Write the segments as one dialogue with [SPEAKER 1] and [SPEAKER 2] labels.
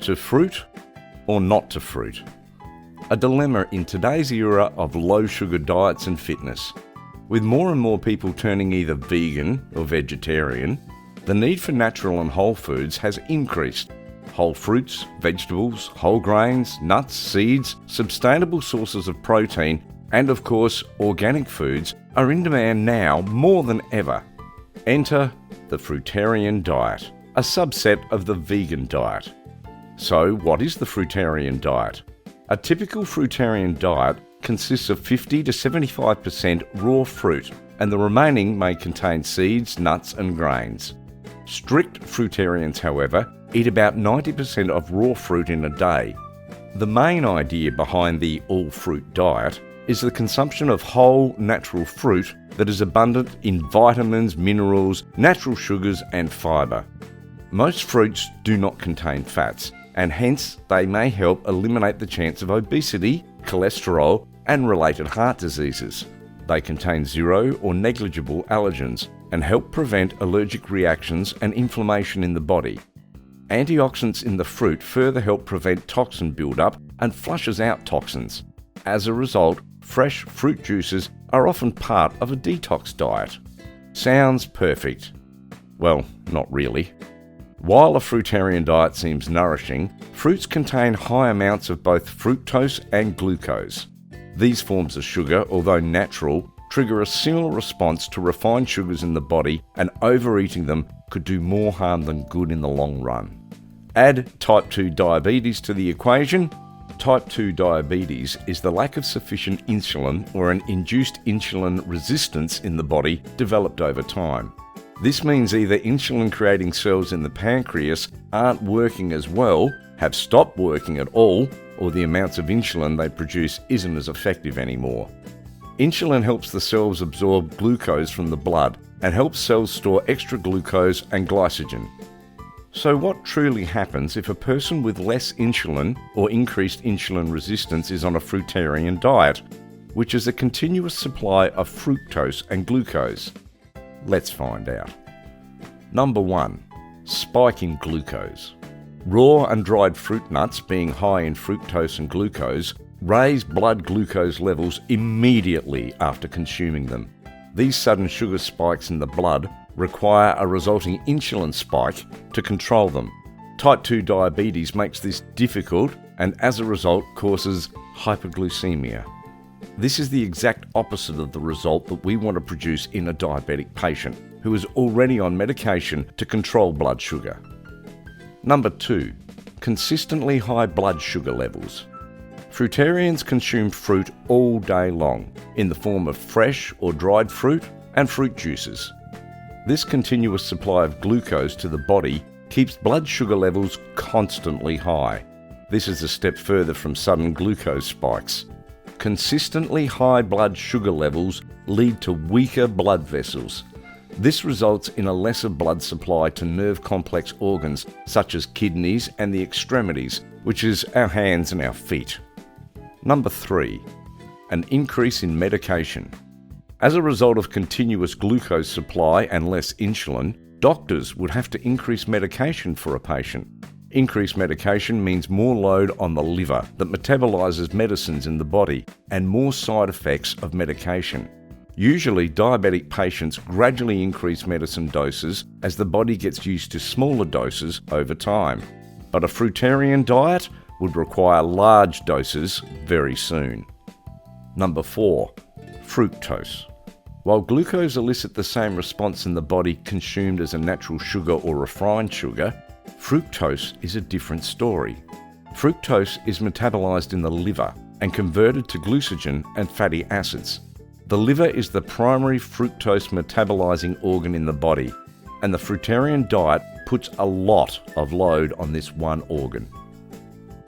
[SPEAKER 1] To fruit or not to fruit? A dilemma in today's era of low-sugar diets and fitness. With more and more people turning either vegan or vegetarian, the need for natural and whole foods has increased. Whole fruits, vegetables, whole grains, nuts, seeds, sustainable sources of protein, and of course, organic foods are in demand now more than ever. Enter the Fruitarian diet, a subset of the vegan diet. So, what is the Fruitarian diet? A typical Fruitarian diet consists of 50 to 75% raw fruit, and the remaining may contain seeds, nuts, and grains. Strict Fruitarians, however, eat about 90% of raw fruit in a day. The main idea behind the all-fruit diet is the consumption of whole, natural fruit that is abundant in vitamins, minerals, natural sugars, and fibre. Most fruits do not contain fats, and hence they may help eliminate the chance of obesity, cholesterol, and related heart diseases. They contain zero or negligible allergens and help prevent allergic reactions and inflammation in the body. Antioxidants in the fruit further help prevent toxin buildup and flushes out toxins. As a result, fresh fruit juices are often part of a detox diet. Sounds perfect. Well, not really. While a fruitarian diet seems nourishing, fruits contain high amounts of both fructose and glucose. These forms of sugar, although natural, trigger a similar response to refined sugars in the body, and overeating them could do more harm than good in the long run. Add type 2 diabetes to the equation. Type 2 diabetes is the lack of sufficient insulin or an induced insulin resistance in the body developed over time. This means either insulin-creating cells in the pancreas aren't working as well, have stopped working at all, or the amounts of insulin they produce isn't as effective anymore. Insulin helps the cells absorb glucose from the blood and helps cells store extra glucose and glycogen. So what truly happens if a person with less insulin or increased insulin resistance is on a fruitarian diet, which is a continuous supply of fructose and glucose? Let's find out. Number 1. Spike in glucose. Raw and dried fruit nuts, being high in fructose and glucose, raise blood glucose levels immediately after consuming them. These sudden sugar spikes in the blood require a resulting insulin spike to control them. Type 2 diabetes makes this difficult and as a result causes hyperglycemia. This is the exact opposite of the result that we want to produce in a diabetic patient who is already on medication to control blood sugar. Number 2. Consistently high blood sugar levels. Fruitarians consume fruit all day long in the form of fresh or dried fruit and fruit juices. This continuous supply of glucose to the body keeps blood sugar levels constantly high. This is a step further from sudden glucose spikes. Consistently high blood sugar levels lead to weaker blood vessels. This results in a lesser blood supply to nerve complex organs such as kidneys and the extremities, which is our hands and our feet. Number 3. An increase in medication. As a result of continuous glucose supply and less insulin, doctors would have to increase medication for a patient. Increased medication means more load on the liver that metabolizes medicines in the body and more side effects of medication. Usually, diabetic patients gradually increase medicine doses as the body gets used to smaller doses over time. But a fruitarian diet would require large doses very soon. Number 4. Fructose. While glucose elicits the same response in the body consumed as a natural sugar or refined sugar, fructose is a different story. Fructose is metabolized in the liver and converted to glycogen and fatty acids. The liver is the primary fructose metabolizing organ in the body, and the fruitarian diet puts a lot of load on this one organ.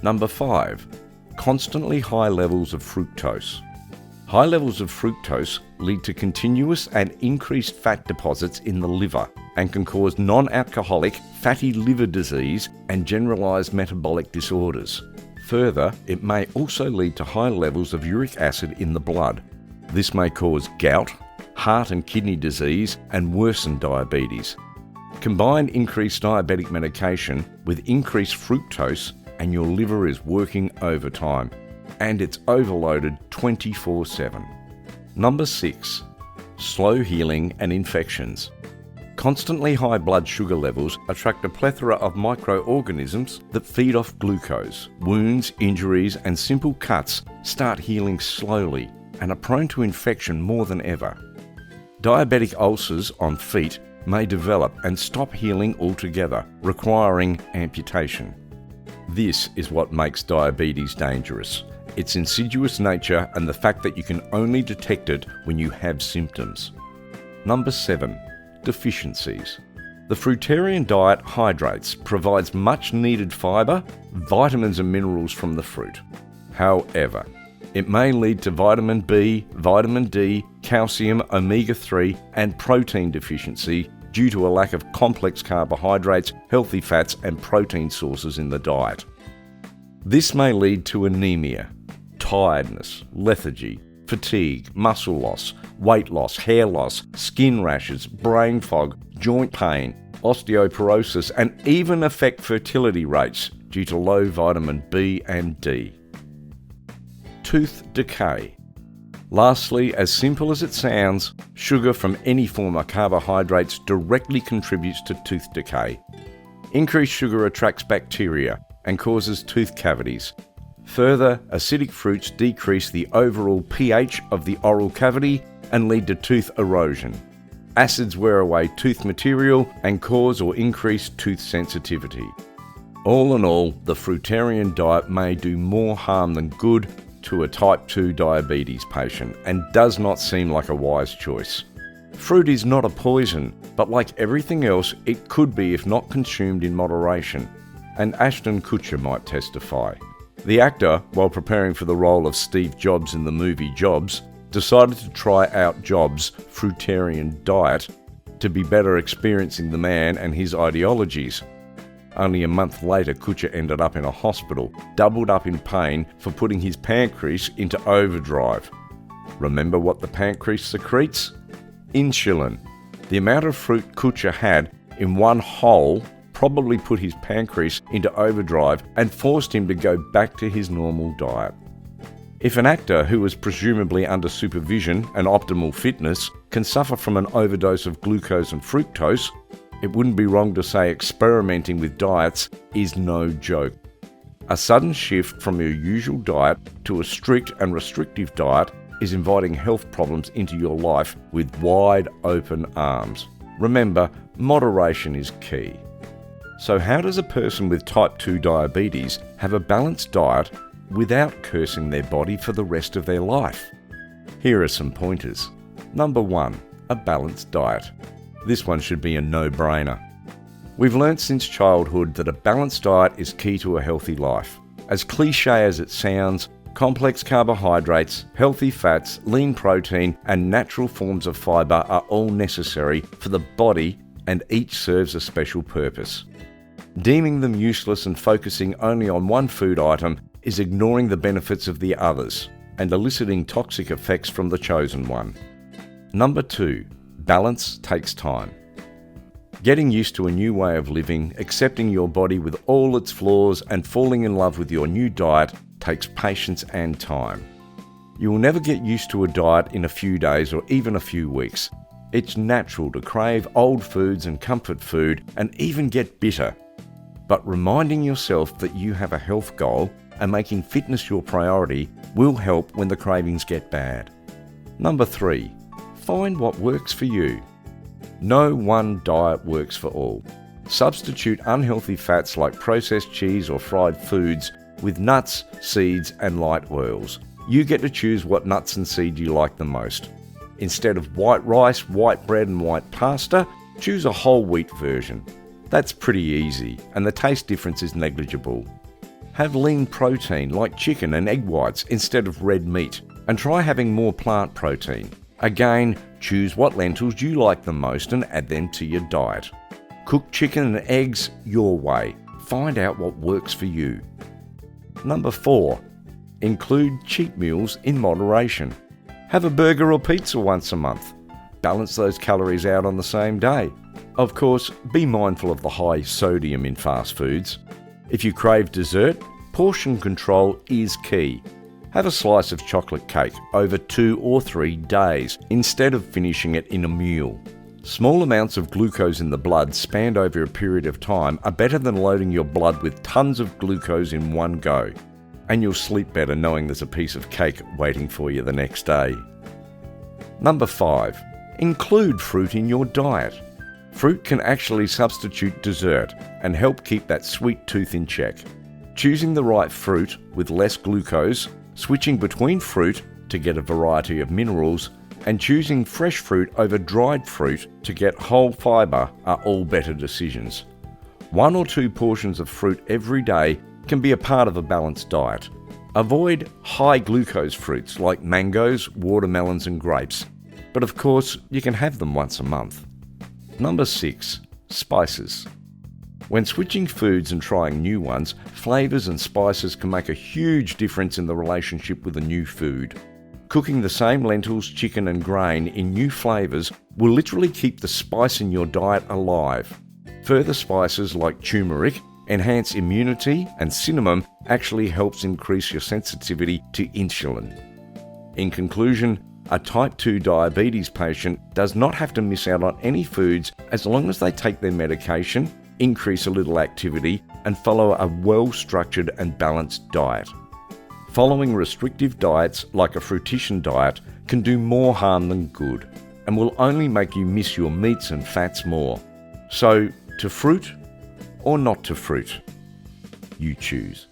[SPEAKER 1] Number 5. Constantly high levels of fructose. High levels of fructose lead to continuous and increased fat deposits in the liver and can cause non-alcoholic fatty liver disease and generalized metabolic disorders. Further, it may also lead to high levels of uric acid in the blood. This may cause gout, heart and kidney disease, and worsen diabetes. Combine increased diabetic medication with increased fructose and your liver is working overtime, and it's overloaded 24/7. Number 6. Slow healing and infections. Constantly high blood sugar levels attract a plethora of microorganisms that feed off glucose. Wounds, injuries, and simple cuts start healing slowly and are prone to infection more than ever. Diabetic ulcers on feet may develop and stop healing altogether, requiring amputation. This is what makes diabetes dangerous: its insidious nature and the fact that you can only detect it when you have symptoms. Number 7. Deficiencies. The Fruitarian diet hydrates, provides much needed fibre, vitamins and minerals from the fruit. However, it may lead to vitamin B, vitamin D, calcium, omega-3 and protein deficiency due to a lack of complex carbohydrates, healthy fats and protein sources in the diet. This may lead to anemia, tiredness, lethargy, fatigue, muscle loss, weight loss, hair loss, skin rashes, brain fog, joint pain, osteoporosis, and even affect fertility rates due to low vitamin B and D. Tooth decay. Lastly, as simple as it sounds, sugar from any form of carbohydrates directly contributes to tooth decay. Increased sugar attracts bacteria and causes tooth cavities. Further, acidic fruits decrease the overall pH of the oral cavity and lead to tooth erosion. Acids wear away tooth material and cause or increase tooth sensitivity. All in all, the Fruitarian diet may do more harm than good to a type 2 diabetes patient and does not seem like a wise choice. Fruit is not a poison, but like everything else, it could be if not consumed in moderation, and Ashton Kutcher might testify. The actor, while preparing for the role of Steve Jobs in the movie Jobs, decided to try out Jobs' Fruitarian diet to be better experiencing the man and his ideologies. Only a month later, Kutcher ended up in a hospital, doubled up in pain for putting his pancreas into overdrive. Remember what the pancreas secretes? Insulin. The amount of fruit Kutcher had in one whole probably put his pancreas into overdrive and forced him to go back to his normal diet. If an actor who was presumably under supervision and optimal fitness can suffer from an overdose of glucose and fructose, it wouldn't be wrong to say experimenting with diets is no joke. A sudden shift from your usual diet to a strict and restrictive diet is inviting health problems into your life with wide open arms. Remember, moderation is key. So how does a person with type 2 diabetes have a balanced diet without cursing their body for the rest of their life? Here are some pointers. Number 1, a balanced diet. This one should be a no-brainer. We've learnt since childhood that a balanced diet is key to a healthy life. As cliche as it sounds, complex carbohydrates, healthy fats, lean protein, and natural forms of fibre are all necessary for the body, and each serves a special purpose. Deeming them useless and focusing only on one food item is ignoring the benefits of the others and eliciting toxic effects from the chosen one. Number 2, balance takes time. Getting used to a new way of living, accepting your body with all its flaws, and falling in love with your new diet takes patience and time. You will never get used to a diet in a few days or even a few weeks. It's natural to crave old foods and comfort food and even get bitter. But reminding yourself that you have a health goal and making fitness your priority will help when the cravings get bad. Number 3, find what works for you. No one diet works for all. Substitute unhealthy fats like processed cheese or fried foods with nuts, seeds, and light oils. You get to choose what nuts and seeds you like the most. Instead of white rice, white bread, and white pasta, choose a whole wheat version. That's pretty easy, and the taste difference is negligible. Have lean protein like chicken and egg whites instead of red meat, and try having more plant protein. Again, choose what lentils you like the most and add them to your diet. Cook chicken and eggs your way. Find out what works for you. Number 4, include cheat meals in moderation. Have a burger or pizza once a month. Balance those calories out on the same day. Of course, be mindful of the high sodium in fast foods. If you crave dessert, portion control is key. Have a slice of chocolate cake over 2 or 3 days instead of finishing it in a meal. Small amounts of glucose in the blood spanned over a period of time are better than loading your blood with tons of glucose in one go. And you'll sleep better knowing there's a piece of cake waiting for you the next day. Number 5. Include fruit in your diet. Fruit can actually substitute dessert and help keep that sweet tooth in check. Choosing the right fruit with less glucose, switching between fruit to get a variety of minerals, and choosing fresh fruit over dried fruit to get whole fibre are all better decisions. 1 or 2 portions of fruit every day can be a part of a balanced diet. Avoid high glucose fruits like mangoes, watermelons and grapes, but of course you can have them once a month. Number 6. Spices. When switching foods and trying new ones, flavours and spices can make a huge difference in the relationship with a new food. Cooking the same lentils, chicken and grain in new flavours will literally keep the spice in your diet alive. Further spices like turmeric enhance immunity, and cinnamon actually helps increase your sensitivity to insulin. In conclusion, a type 2 diabetes patient does not have to miss out on any foods as long as they take their medication, increase a little activity, and follow a well-structured and balanced diet. Following restrictive diets like a Fruitarian diet can do more harm than good and will only make you miss your meats and fats more. So, to fruit or not to fruit? You choose.